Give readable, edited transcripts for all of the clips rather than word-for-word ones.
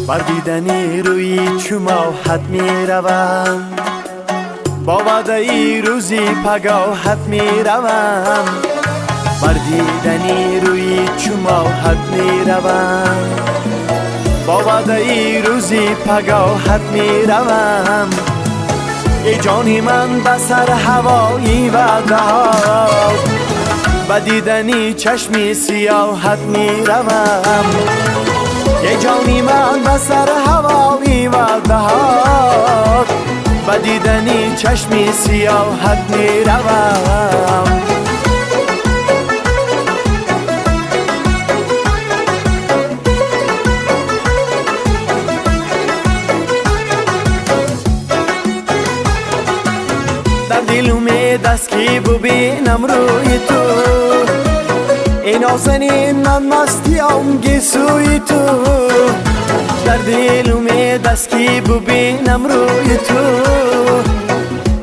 بر دیدنی روی چماحت می روم، با وعده ای روزی پگاهت می روم. بر دیدنی روی چماحت می روم، با وعده ای روزی پگاهت می روم. ای جانی من بسر هوایی وعده ها، با دیدنی چشمی سیاحت می روم. ای جانی من بسر هوایی وعده ها، با دیدنی چشمی سیاحت می روم. در دلم دست کی ببینم روی تو، ای نازنین من مستیم گیسوی تو. در دلم دست کی ببینم روی تو،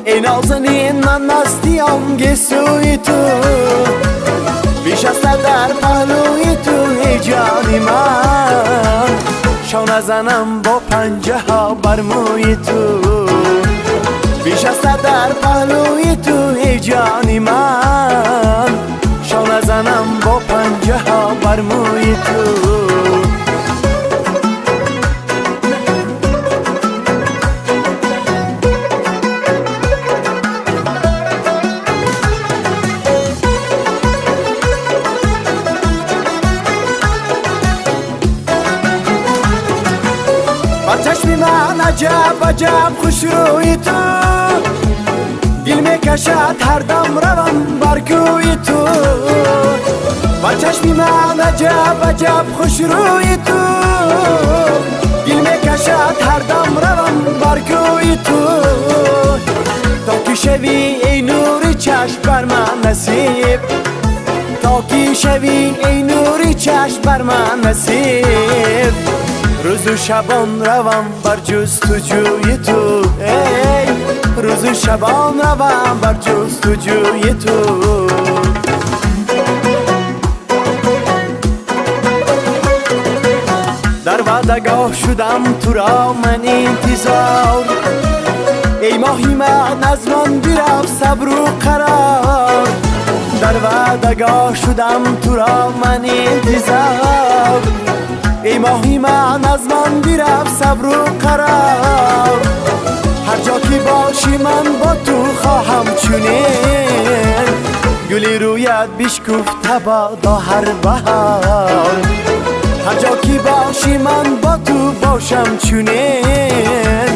ای نازنین من مستیم گیسوی تو. بیش از در پهلوی تو ای جانی من، شانه زنم با پنجه ها بر موی تو. بیش از در پهلوی تو ای جانی من، شانه زنم با پنجه ها بر موی تو. بر چشم من عجب عجب خوش روی تو، دل میکشد هر دم روم بر کوی تو. بر چشم من عجب عجب خوش روی تو، دل میکشد هر دم روم بر کوی تو. تا که شوی ای نور چشم بر من نصیب، تا که شوی ای نور چشم بر من نصیب. روز و شبان روم بر جستجوی تو، ای روز و شبان روم بر جستجوی تو. در وعدگاه شدم تو را من انتظار، ای ماهی من از من برفت صبر و قرار. در وعدگاه شدم تو را من انتظار، ای ماهی من از من برفت صبر و قرار. هر جا که باشی من با تو خواهم چنین، گلی رویت بشکفته بادا هر بهار. هر جا که باشی من با تو باشم چنین،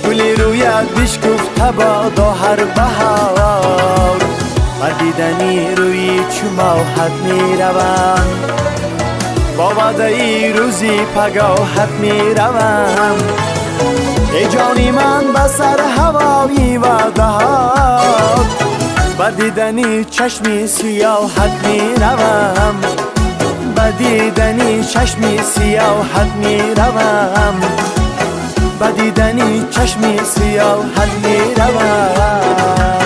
گلی رویت بشکفته بادا هر بهار. بر دیدنی روی چماحت می روم، با وعده ای روزی پگاهت می روم. ای جانی من بسر هوایی وعده ها، با دیدنی چشمی سیاحت می روم. با دیدنی چشمی سیاحت می روم، با دیدنی چشمی سیاحت می روم.